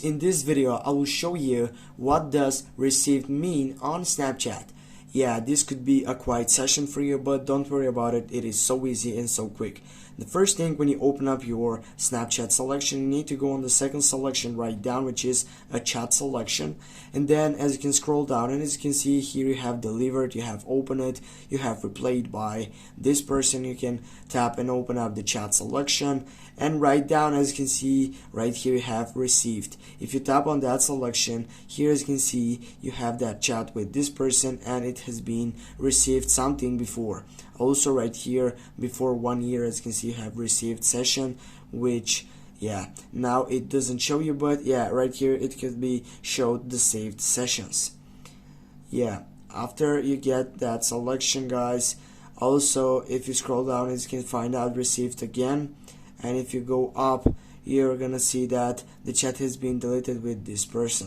In this video, I will show you what does received mean on Snapchat. Yeah, this could be a quiet session for you, but don't worry about it. It is so easy and so quick. The first thing, when you open up your Snapchat selection, you need to go on the second selection right down, which is a chat selection. And then as you can scroll down, and as you can see here, you have delivered, you have opened it, you have replayed by this person. You can tap and open up the chat selection. And right down, as you can see, right here you have received. If you tap on that selection, here as you can see, you have that chat with this person and it has been received something before. Also right here, before 1 year, as you can see, you have received session, which now it doesn't show you, but right here it could be showed the saved sessions. After you get that selection, guys, also if you scroll down, you can find out received again. And if you go up, you're gonna see that the chat has been deleted with this person.